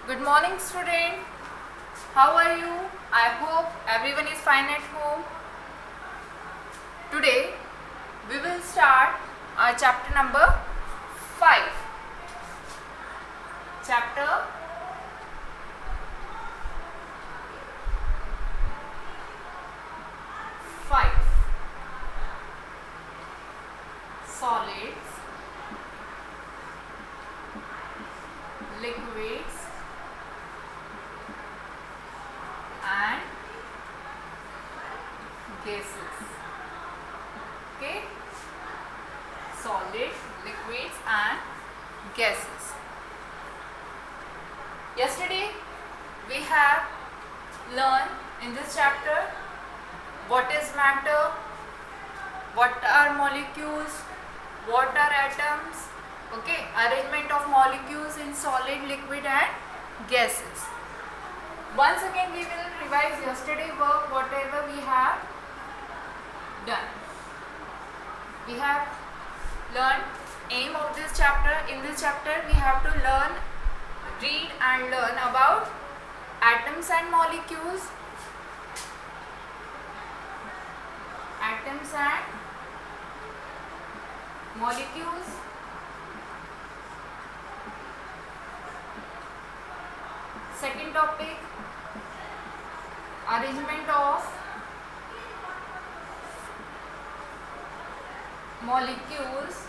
Good morning, student. How are you? I hope everyone is fine at home. Today we will start our chapter number 5. Chapter 5. Solids, liquids and gases. Okay? Solid, liquids and gases. Yesterday we have learned in this chapter what is matter, what are molecules, what are atoms, okay, arrangement of molecules in solid, liquid and gases. Once again we will revise yesterday work, whatever we have done. We have learned aim of this chapter. In this chapter we have to read and learn about atoms and molecules. Atoms and molecules. Second topic, arrangement of molecules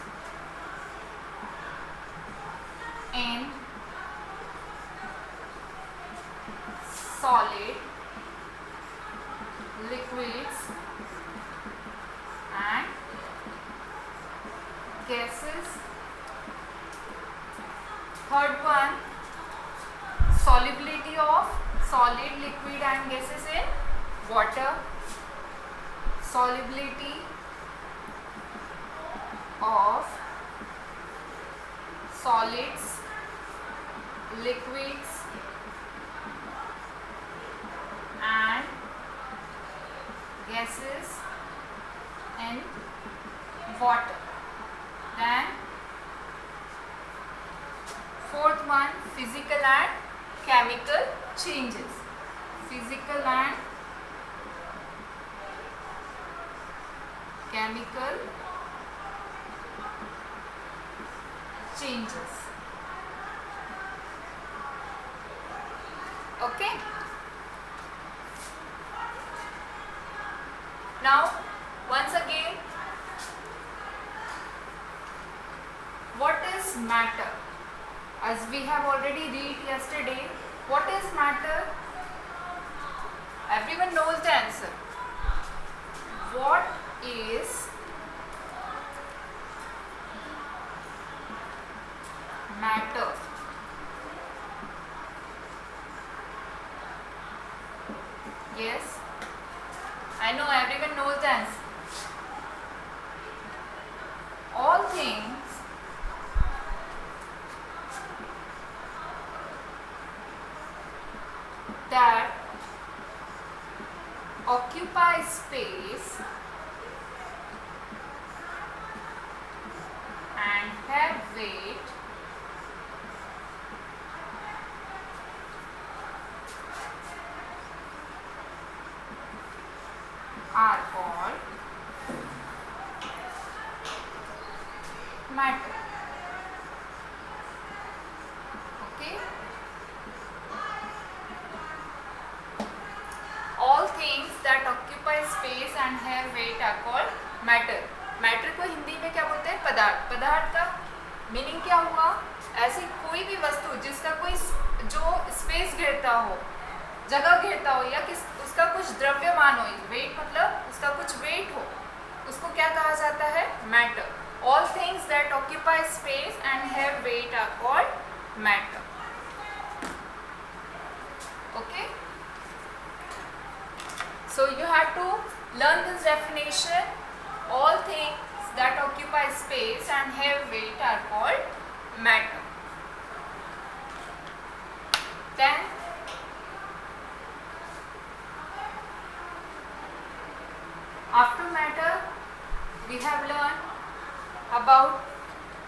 in solid, liquids and gases. Third one, solubility of solid, liquid and gases in water. Solubility of solids, liquids and gases in water. Then fourth one, physical and chemical changes. Physical and chemical changes. Okay. Now once again, what is matter? As we have already read yesterday, what is matter? Everyone knows the answer. What is matter? Yes, I know everyone knows the answer. All things that occupy space and have weight are called matter. Okay? All things that occupy space and have weight are called matter. Matter को हिंदी में क्या बोलते हैं? पदार्थ. पदार्थ का meaning क्या हुआ? ऐसी कोई भी वस्तु जिसका कोई जो स्पेस घेरता हो, जगह घेरता हो या किस उसका कुछ द्रव्यमान हो, वेट मतलब उसका कुछ वेट हो, उसको क्या कहा जाता है? Matter. All things that occupy space and have weight are called matter. Okay? So you have to learn this definition. All things that occupy space and have weight are called matter. Then after matter we have learned about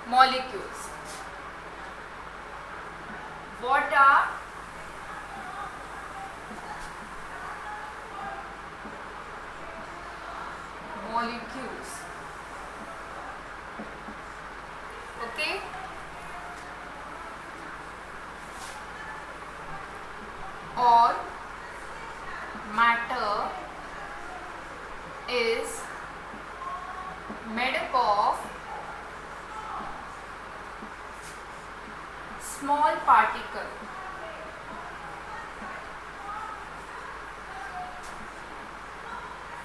molecules. What are all matter is made up of small particle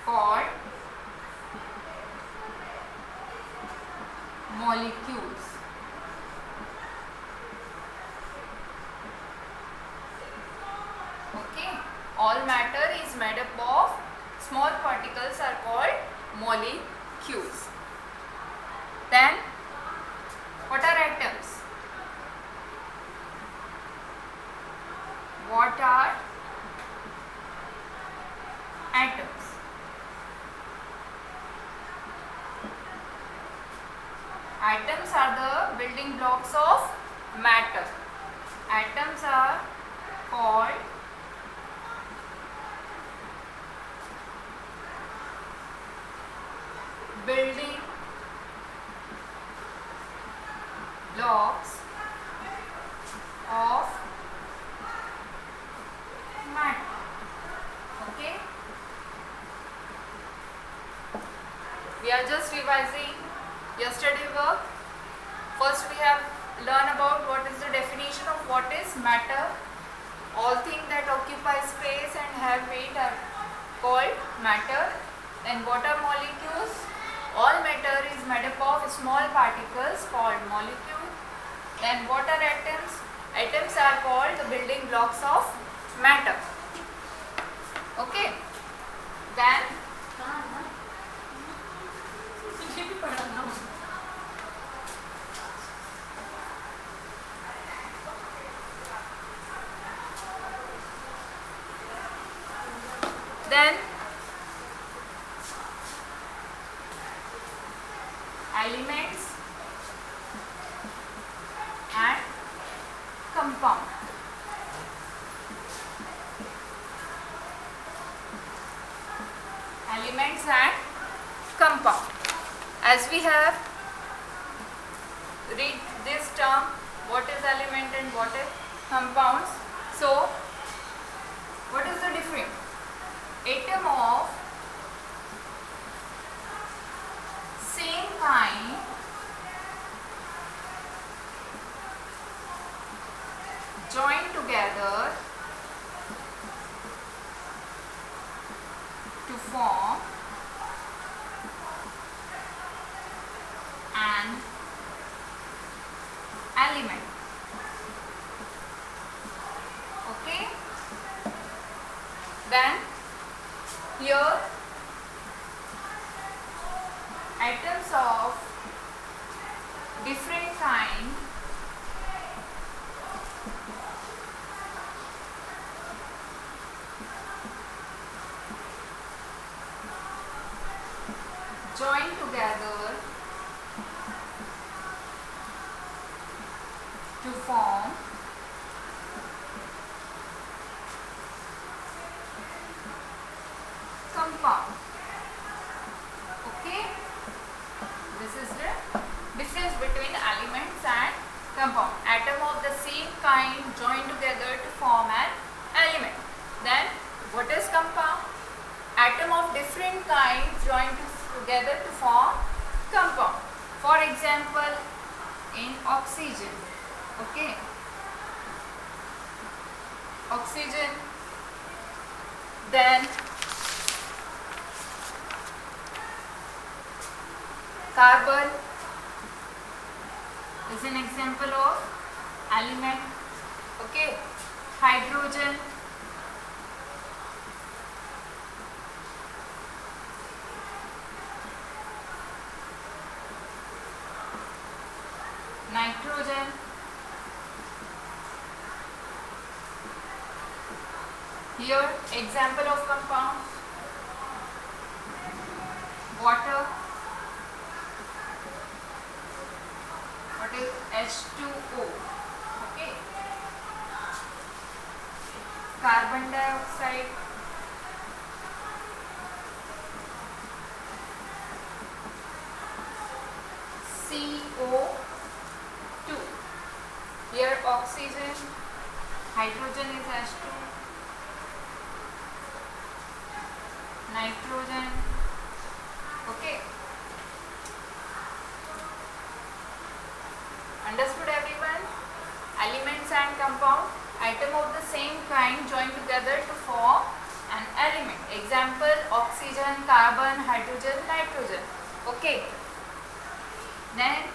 called molecules. Okay, all matter is made up of small particles are called molecules. Then what are atoms? What are atoms? Atoms are the building blocks of matter. Atoms are called building blocks of matter. Okay, we are just revising yesterday work. First we have learned about what is the definition of what is matter. All things that occupy space and have weight are called matter. Then what are molecules? All matter is made up of small particles called molecule. Then what are atoms? Atoms are called the building blocks of matter. Okay. Then elements and compound. Elements and compound. As we have read this term, what is element and what is compounds. So, what is the difference? Atom of same kind joined together to form an element. Okay, then here atoms of different kind join together to form compound. Okay, this is the difference between elements and compound. Atom of the same kind join together to form an element. Then what is compound? Atom of different kinds join together to form compound. For example, in oxygen. Okay, oxygen. Then carbon is an example of element. Okay, hydrogen, nitrogen, here example of compound, water, what is H2O, okay, carbon dioxide, CO2, here oxygen, hydrogen is H2, nitrogen. Okay. Understood everyone? Elements and compound, atom of the same kind joined together to form an element. Example, oxygen, carbon, hydrogen, nitrogen. Okay. Then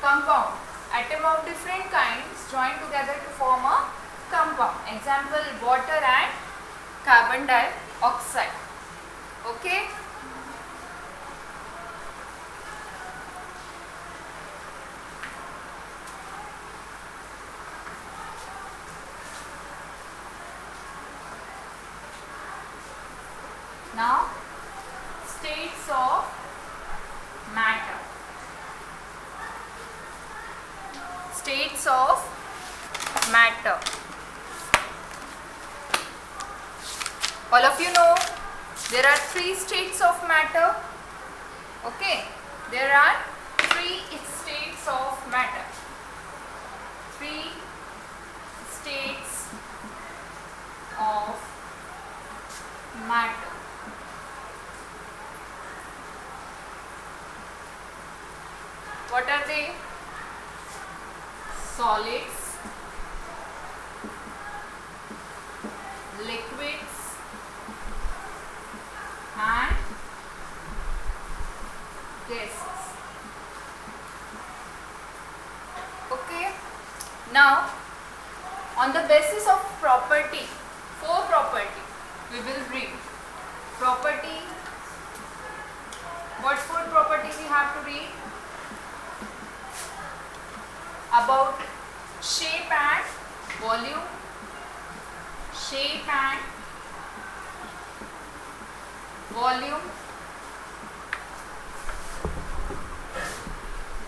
compound, atom of different kinds joined together to form a compound. Example, water and carbon dioxide. Okay. Now, states of matter. States of matter. All of you know there are 3 states of matter. Okay, there are 3 states of matter. 3 states of matter. What are they? Solids, liquids and gases. Okay. Now, on the basis of property, 4 property, we will read. Property. What 4 property we have to read? About shape and volume. Shape and volume.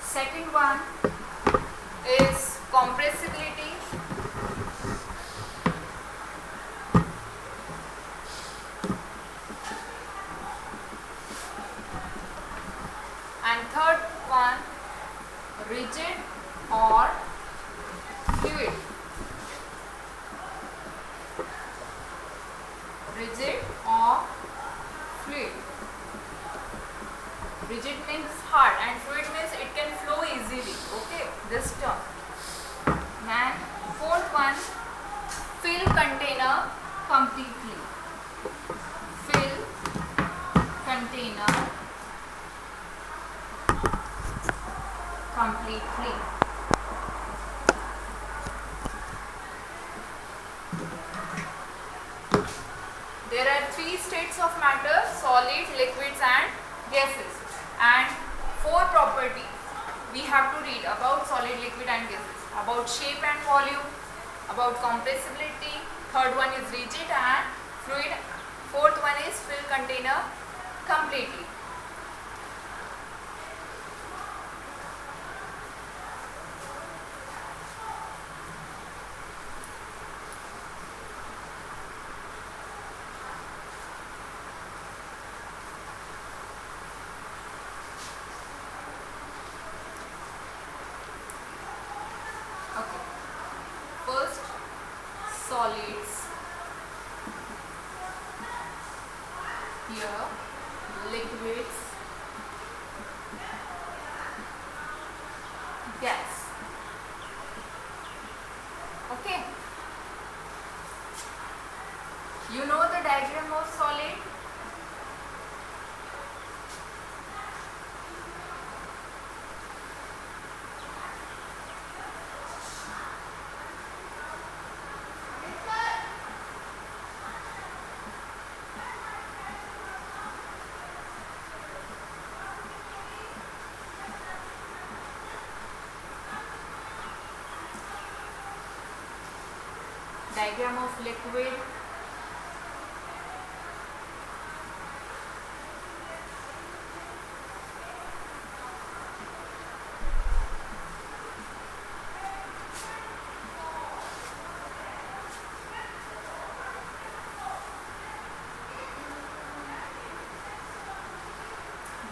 Second one is compressibility. And third one, rigid or fluid. Rigid or fluid. Rigid means hard and fluid means it can flow easily. Okay, this term. And fourth one, fill container completely. Fill container completely. There are 3 states of matter: solids, liquids and gases. And 4 property we have to read about solid, liquid and gases. About shape and volume, about compressibility, third one is rigid and fluid, fourth one is fill container completely. Okay. First, solids. Here, liquids, gas. Okay. You know the diagram of solid? Diagram of liquid.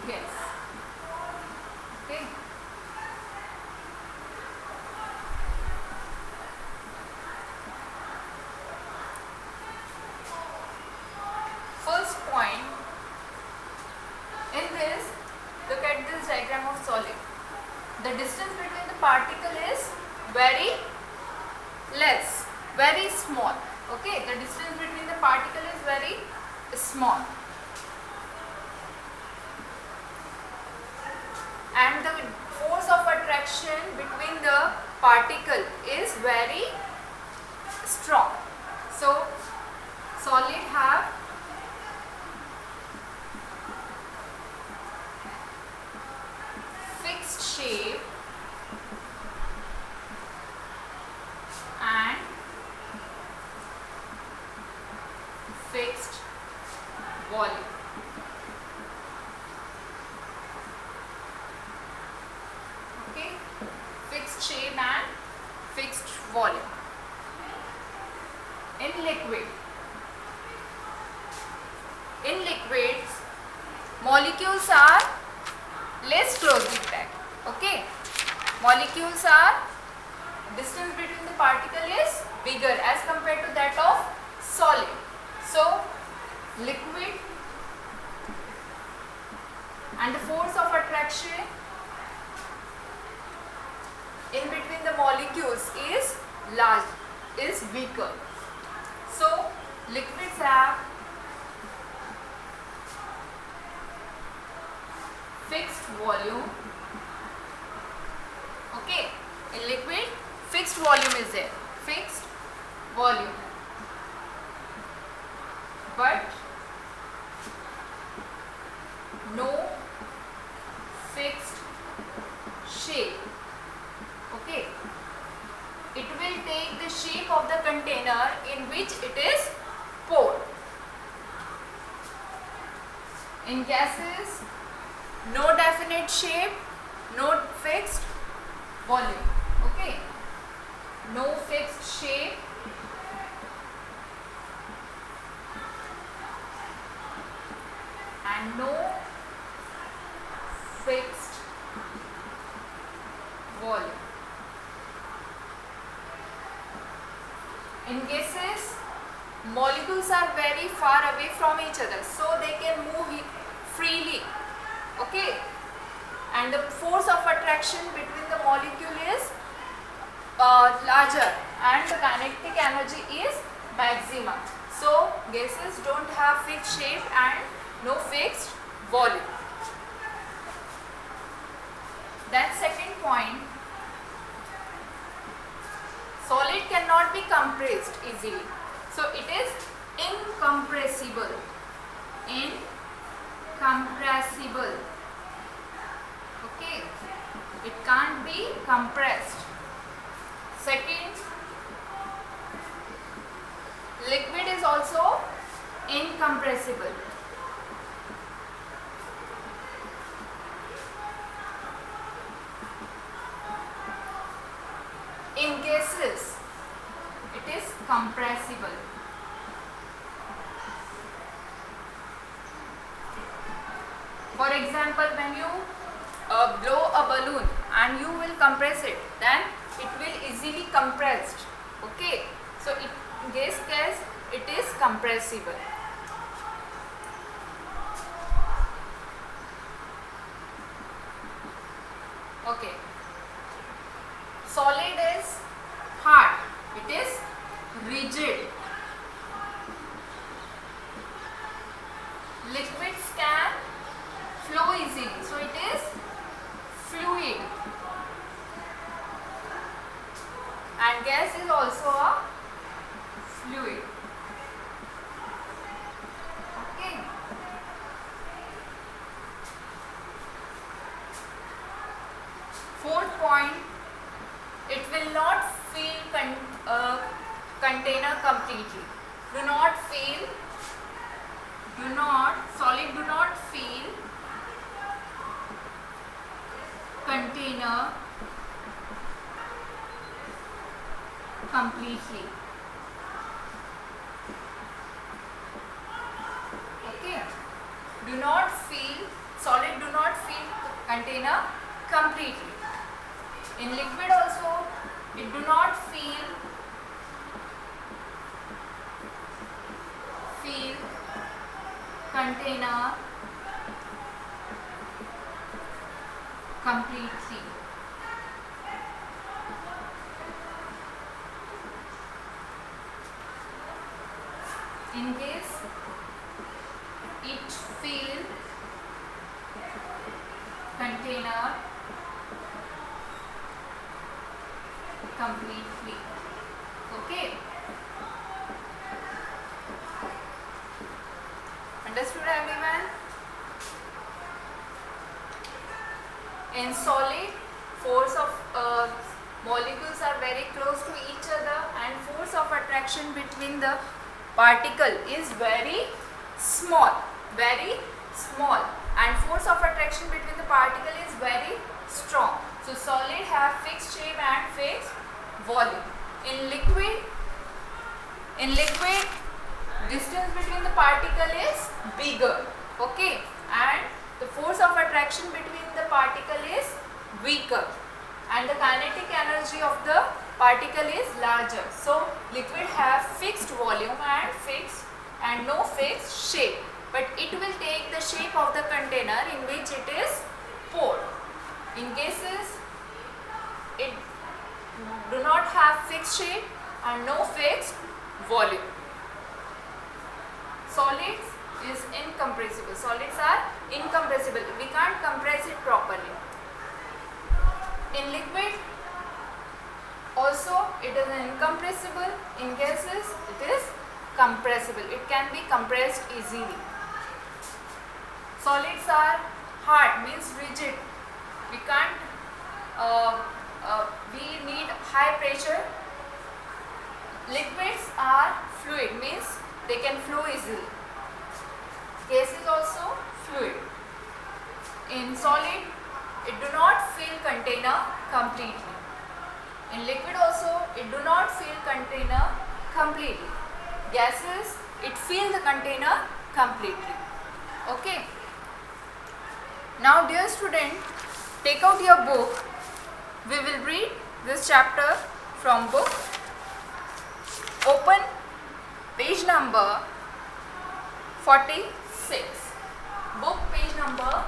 Gas. Okay. very less, very small. Okay, the distance between the particle is very small, and the force of attraction between the particle is very strong. So solid have fixed shape and fixed volume. Okay, fixed shape and fixed volume. In liquids, molecules are less closely packed. Okay, molecules are, distance between the particle is bigger as compared to that of solid. So liquid and the force of attraction in between the molecules is large, is weaker. So liquids have fixed volume. Okay, in liquid fixed volume is there, fixed volume, but no fixed shape. Okay, it will take the shape of the container in which it is poured. In gases, no definite shape, no fixed volume. Okay, no fixed shape, and no fixed volume. In gases, molecules are very far away from each other, so they can move freely. Okay, and the force of attraction between the molecule is larger, and the kinetic energy is maximum. So gases don't have fixed shape and no fixed volume. Then second point, solid cannot be compressed easily. So it is incompressible. Incompressible. Okay, it can't be compressed. Second, liquid is also incompressible. In gases, it is compressible. For example, when you blow a balloon and you will compress it, then it will easily compressed. Okay, so in gas case it is compressible. Okay, solid is hard, it is rigid. Liquids can flow easily, so it is fluid. And gas is also a fluid. Okay. Fourth point, it will not fill container completely. Solid do not fill container completely. Okay, solid do not fill container completely. In liquid also, it do not fill container completely. in case it fill container completely. Okay. Understood everyone? In solid, force of molecules are very close to each other and force of attraction between the particle is very small, and force of attraction between the particle is very strong. So solid have fixed shape and fixed volume. In liquid, distance between the particle is bigger, okay, and the force of attraction between the particle is weaker, and the kinetic energy of the particle is larger. So liquid have fixed volume and no fixed shape, but it will take the shape of the container in which it is poured. In gases, it do not have fixed shape and no fixed volume. Solids is incompressible. Solids are incompressible. We can't compress it properly. In liquid also it is incompressible. In gases it is compressible. It can be compressed easily. Solids are hard, means rigid. We can't we need high pressure. Liquids are fluid, means they can flow easily. Gases also fluid. In solid, it do not fill container completely. In liquid also, it do not fill container completely. Gases, it fill the container completely. Okay. Now dear student, take out your book. We will read this chapter from book. Open page number 46. Book page number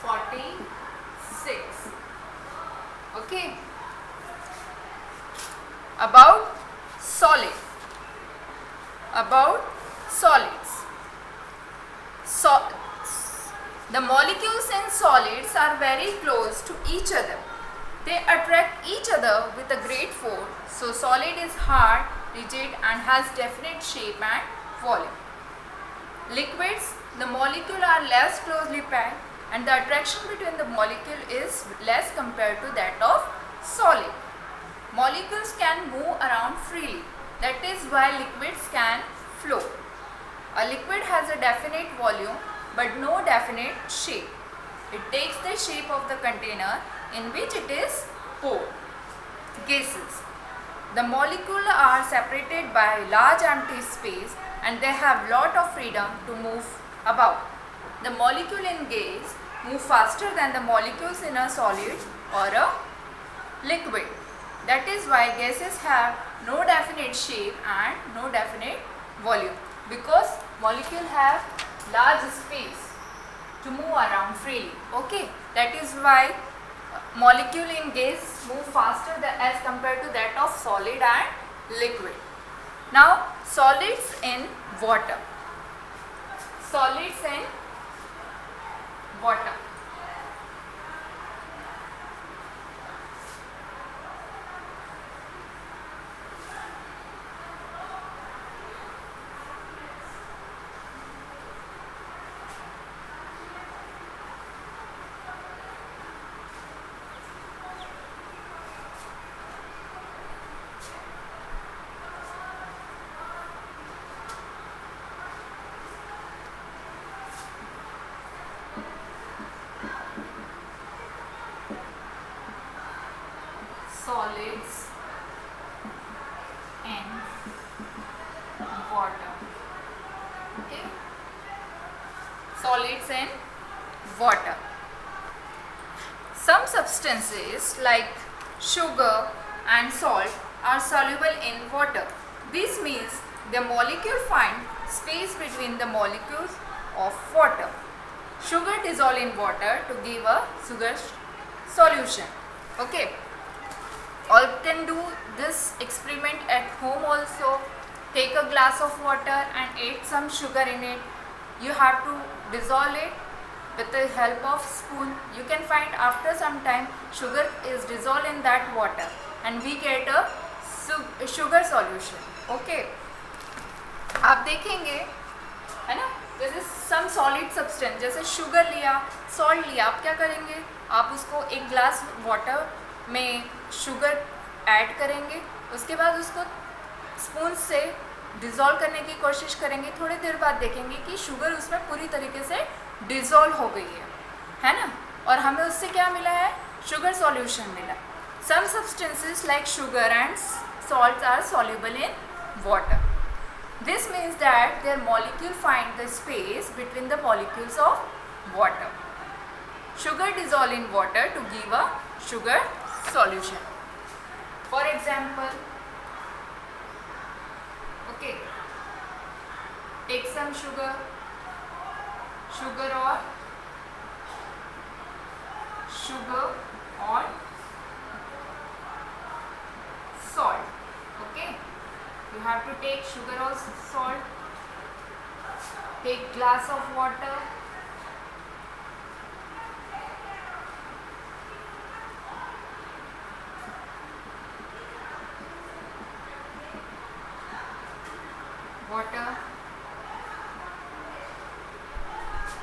46. Okay. About solid. About solids. The molecules in solids are very close to each other. They attract each other with a great force. So solid is hard, rigid and has definite shape and volume. Liquids, the molecules are less closely packed and the attraction between the molecule is less compared to that of solid. Molecules can move around freely. That is why liquids can flow. A liquid has a definite volume but no definite shape. It takes the shape of the container in which it is poured. Gases. The molecules are separated by large empty space and they have lot of freedom to move about. The molecule in gas move faster than the molecules in a solid or a liquid. That is why gases have no definite shape and no definite volume, because molecules have large space to move around freely. Okay, that is why molecule in gas move faster as compared to that of solid and liquid. Now solids in water. Solids in water. Solids in water. Okay. Solids in water. Some substances like sugar and salt are soluble in water. This means the molecule find space between the molecules of water. Sugar dissolve in water to give a sugar solution. Okay, all can do this experiment at home also. Take a glass of water and add some sugar in it. You have to dissolve it with the help of spoon. You can find after some time sugar is dissolved in that water and we get a sugar solution. Okay, आप देखेंगे है ना, जैसे सम solid substance जैसे sugar लिया, salt लिया, आप क्या करेंगे, आप उसको एक ग्लास वाटर में शुगर ऐड करेंगे, उसके बाद उसको स्पून से डिज़ोल्व करने की कोशिश करेंगे, थोड़ी देर बाद देखेंगे कि शुगर उसमें पूरी तरीके से डिज़ोल्व हो गई है ना, और हमें उससे क्या मिला है, शुगर सॉल्यूशन मिला. Some substances like sugar and salts are soluble in water. This means that their molecule find the space between the molecules of water. Sugar dissolve in water to give a sugar solution. For example, okay, take some sugar or salt. Okay, you have to take sugar or salt, take glass of water,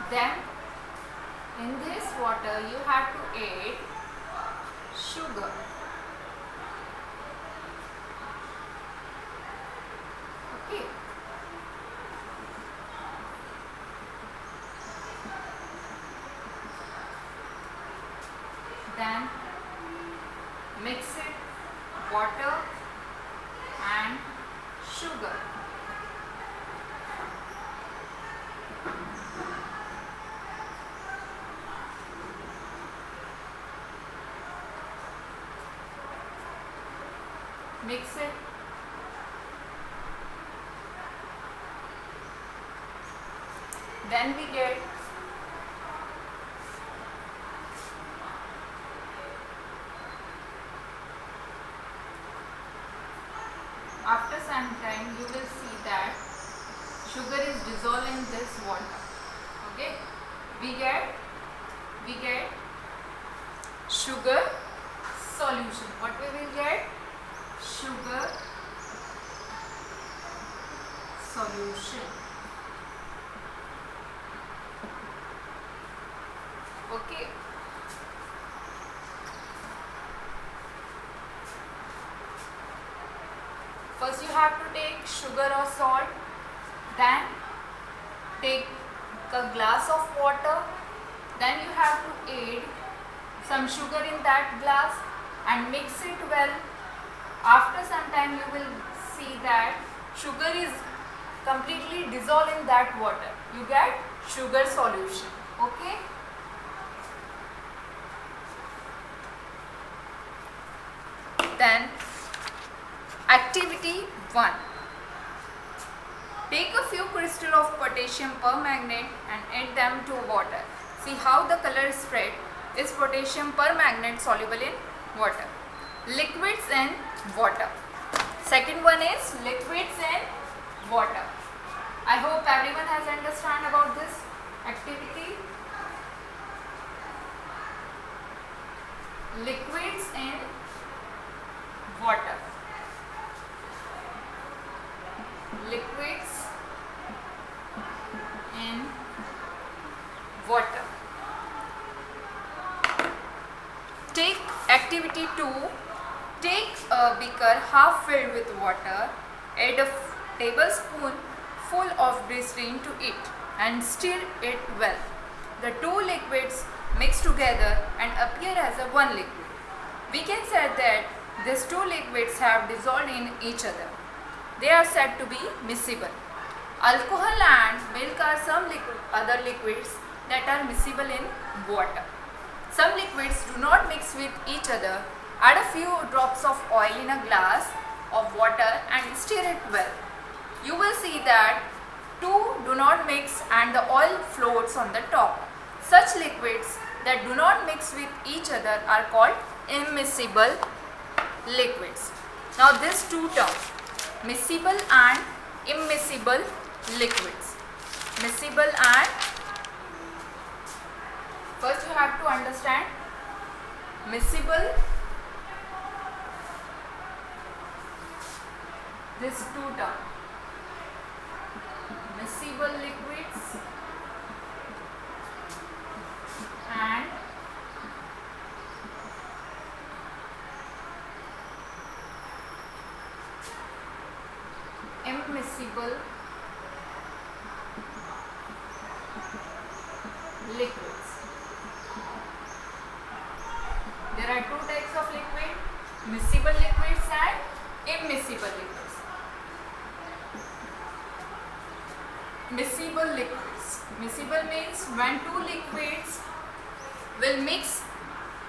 then in this water you have to add sugar. Okay, then mix it, water and sugar. Mix it, then we get after some time you will see that sugar is dissolved in this water. Okay, we get sugar solution. What we will get? Sugar solution. Okay, first you have to take sugar or salt, then take a glass of water, then you have to add some sugar in that glass and mix it well. After some time you will see that sugar is completely dissolved in that water. You get sugar solution. Okay, then activity 1. Take a few crystals of potassium permanganate and add them to water. See how the color spread is potassium permanganate soluble in water. Liquids and water. Second one is liquids and water. I hope everyone has understand about this activity. Liquids and water. Liquids in water. Take activity 2. Take a beaker half filled with water, add a tablespoon full of glycerin to it and stir it well. The two liquids mix together and appear as a one liquid. We can say that these two liquids have dissolved in each other. They are said to be miscible. Alcohol and milk are some other liquids that are miscible in water. Some liquids do not mix with each other. Add a few drops of oil in a glass of water and stir it well. You will see that two do not mix and the oil floats on the top. Such liquids that do not mix with each other are called immiscible liquids. Now these two terms, miscible and immiscible liquids. Miscible and, first you have to understand miscible, these two terms, miscible liquids and immiscible liquids. There are two types of liquid, miscible liquids and immiscible liquids. Miscible liquids. Miscible means when two liquids will mix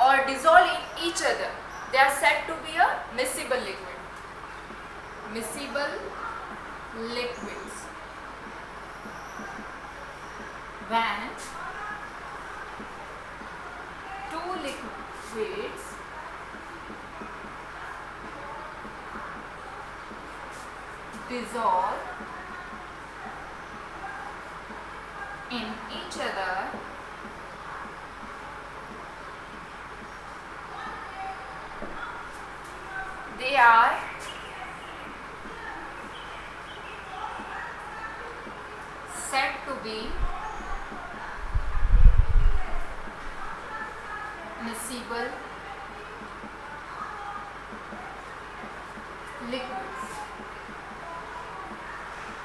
or dissolve in each other, they are said to be a miscible liquid. Miscible liquids. When two liquids dissolve in each other, they are said to be miscible liquids.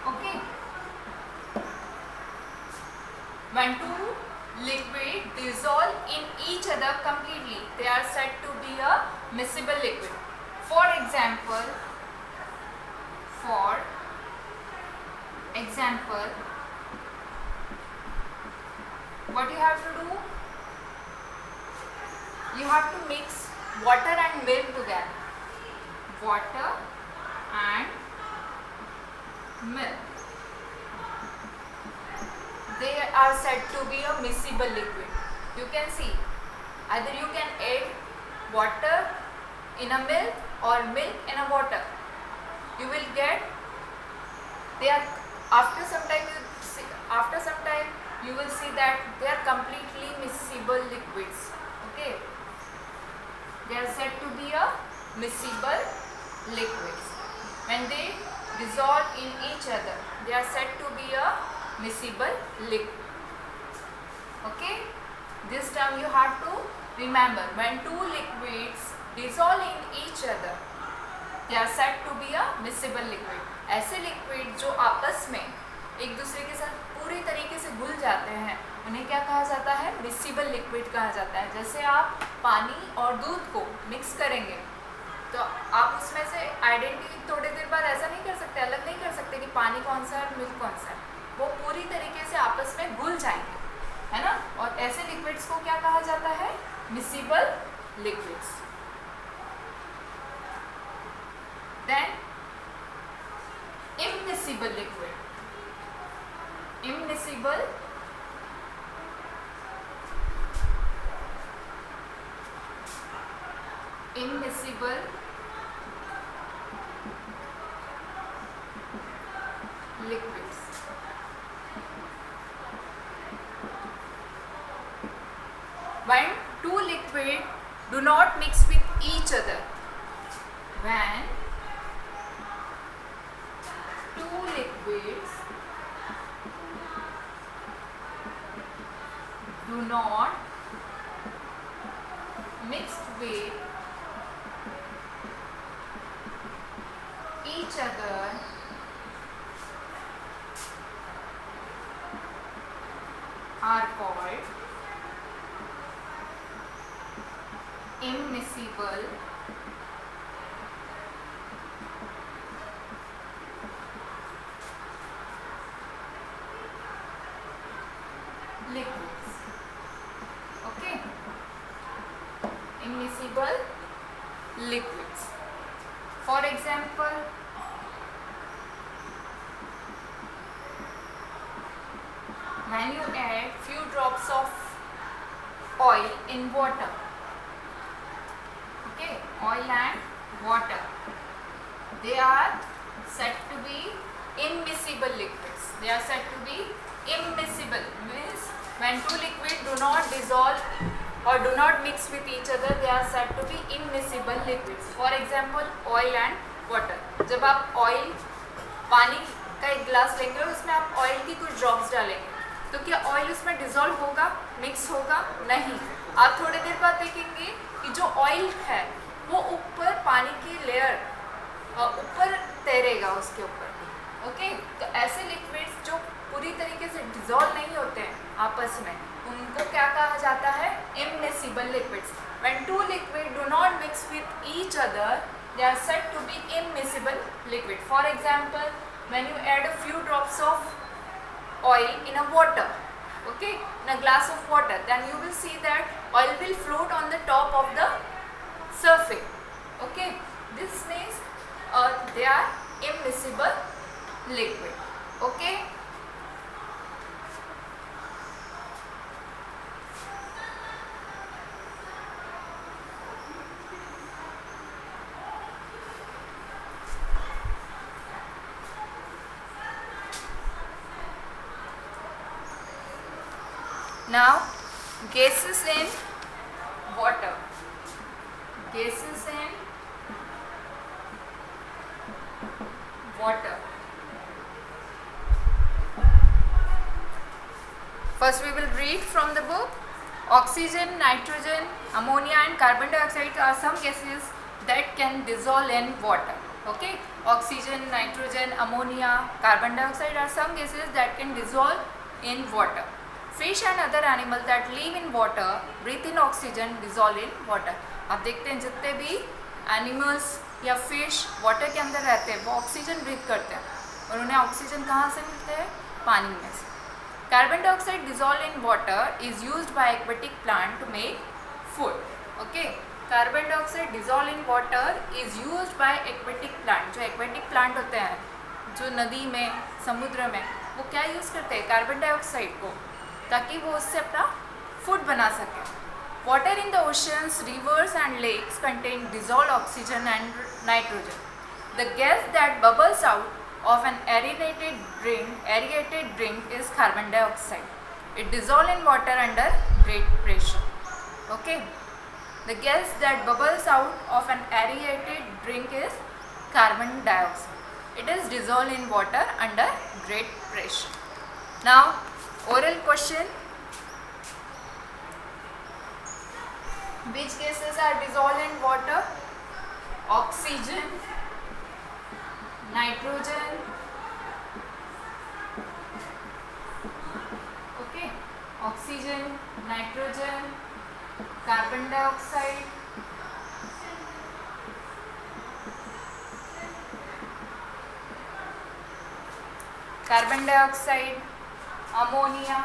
Okay. When two liquid dissolve in each other completely, they are said to be a miscible liquid. For example, what you have to do? You have to mix water and milk together. Water and milk. They are said to be a miscible liquid. You can see, either you can add water in a milk or milk in a water. You will get, they are, after some time you will see that they are completely miscible liquids. Okay, they are said to be a miscible liquids. When they dissolve in each other, they are said to be a miscible liquid. Okay, this term you have to remember. When two liquids dissolve in each other, they are said to be a miscible liquid. ऐसे liquid जो आपस में एक दूसरे के साथ पूरी तरीके से घुल जाते हैं, उन्हें क्या कहा जाता है? मिक्सिबल लिक्विड कहा जाता है। जैसे आप पानी और दूध को मिक्स करेंगे तो आप उसमें से आइडेंटिटी थोड़ी देर बाद ऐसा नहीं कर सकते, अलग नहीं कर सकते कि पानी कौन सा है और मिल्क कौन सा है। वो पूरी तरीके से आपस में घुल जाएंगे, है ना। और ऐसे लिक्विड्स को क्या कहा जाता है? Miscible liquids. Then immiscible liquid. Immiscible liquids. When two liquids do not mix with each other, when two liquids do not mix with each other, are called immiscible liquids. Okay, immiscible liquids. For example, when you add few drops of oil in water, oil and water, they are said to be immiscible liquids. They are said to be immiscible, means when two liquids do not dissolve or do not mix with each other, they are said to be immiscible liquids. For example, oil and water. जब आप oil, पानी का एक गिलास लेंगे और उसमें आप ऑयल की कुछ ड्रॉप्स डालेंगे, तो क्या ऑयल उसमें डिजोल्व होगा, मिक्स होगा? नहीं. आप थोड़ी देर बाद देखेंगे कि जो ऑयल है वो ऊपर पानी की लेयर ऊपर तैरेगा उसके ऊपर. ओके, तो ऐसे लिक्विड्स जो पूरी तरीके से डिजोल्व नहीं होते हैं आपस में, उनको क्या कहा जाता है? Immiscible liquids. When two liquid do not mix with each other, they are said to be immiscible liquid. For example, when you add a few drops of oil in a water, okay, in a glass of water, then you will see that oil will float on the top of the surface. Okay, this means they are immiscible liquid. Okay. Now, gases in water. Gases in water. First we will read from the book. Oxygen, nitrogen, ammonia and carbon dioxide are some gases that can dissolve in water. Okay, oxygen, nitrogen, ammonia, carbon dioxide are some gases that can dissolve in water. Fish and other animals that live in water breathe in oxygen, dissolve in water. आप देखते हैं जितने भी animals या fish water के अंदर रहते हैं वो ऑक्सीजन ब्रीथ करते हैं, और उन्हें ऑक्सीजन कहाँ से मिलते हैं? पानी में से. Carbon dioxide dissolve in water is used by aquatic plant to make food. Okay, carbon dioxide dissolve in water is used by aquatic plant. जो एक्वेटिक प्लांट होते हैं जो नदी में, समुद्र में, वो क्या यूज़ करते हैं? कार्बन डाइऑक्साइड को, ताकि वो उससे अपना फूड बना सके. Water in the oceans, rivers and lakes contain dissolve oxygen and nitrogen. The gas that bubbles out of an aerated drink is carbon dioxide. It dissolves in water under great pressure. Okay, the gas that bubbles out of an aerated drink is carbon dioxide. It is dissolved in water under great pressure. Now, oral question. Which gases are dissolved in water? Oxygen, nitrogen, okay, oxygen, nitrogen, carbon dioxide, ammonia.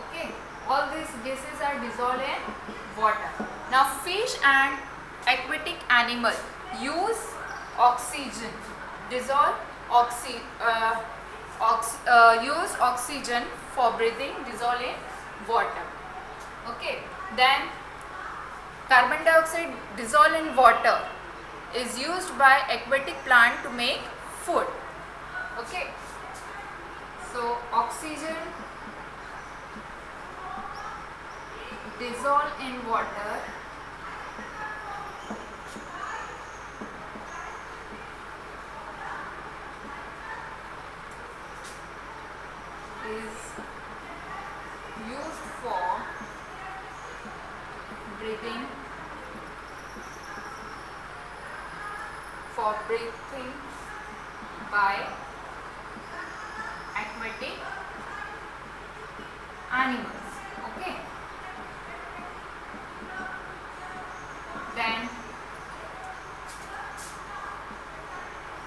Okay, all these gases are dissolved in water. Now, fish and aquatic animal use oxygen, use oxygen for breathing, dissolve in water. Okay, then carbon dioxide dissolve in water is used by aquatic plant to make food. Okay, so oxygen dissolve in water is used for breathing by aquatic animals. Okay, then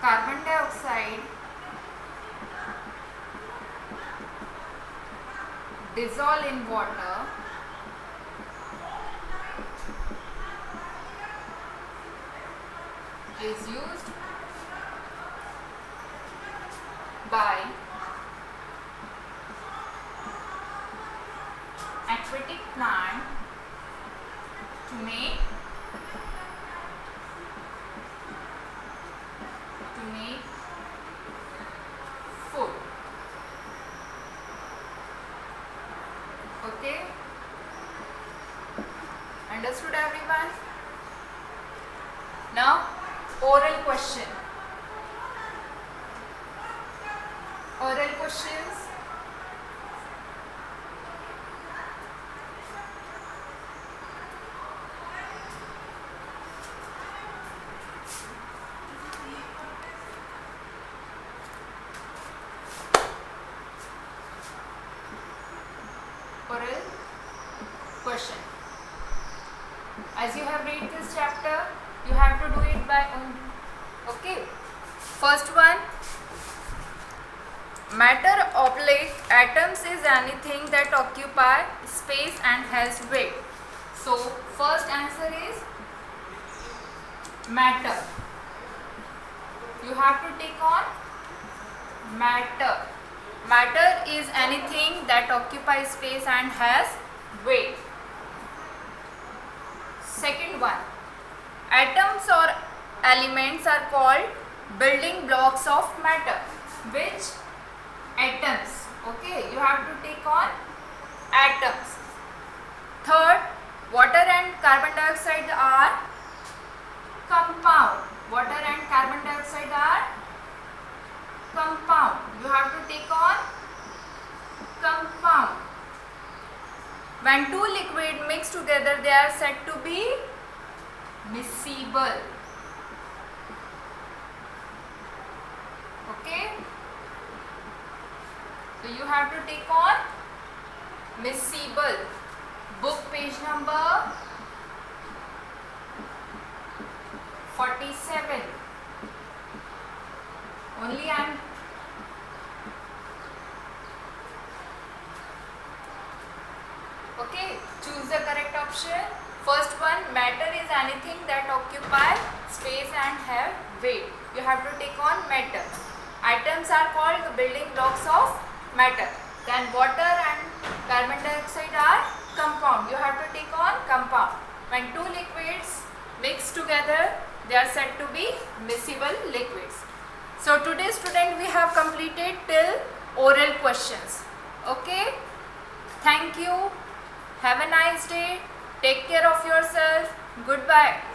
carbon dioxide dissolve in water is used by aquatic plant to make to make food. Okay, understood everyone? Now oral question. Oral questions. Oral question. As you have read this chapter, you have to do it by own. Okay. First one. Matter oblique atoms is anything that occupy space and has weight. So first answer is matter. You have to take on matter. Matter is anything that occupies space and has weight. Second one, atoms or elements are called building blocks of matter. Which atoms? Okay, you have to take on atoms. Third, water and carbon dioxide are compound. Water and carbon dioxide are compound. You have to take on compound. When two liquids mix together, they are said to be miscible. Okay. So you have to take on miscible. Book page number 47. Only I am okay. Choose the correct option. First one, matter is anything that occupy space and have weight. You have to take on matter. Atoms are called the building blocks of matter. Then water and carbon dioxide are compound. You have to take on compound. When two liquids mix together, they are said to be miscible liquids. So today student, we have completed till oral questions. Okay. Thank you. Have a nice day. Take care of yourself. Goodbye.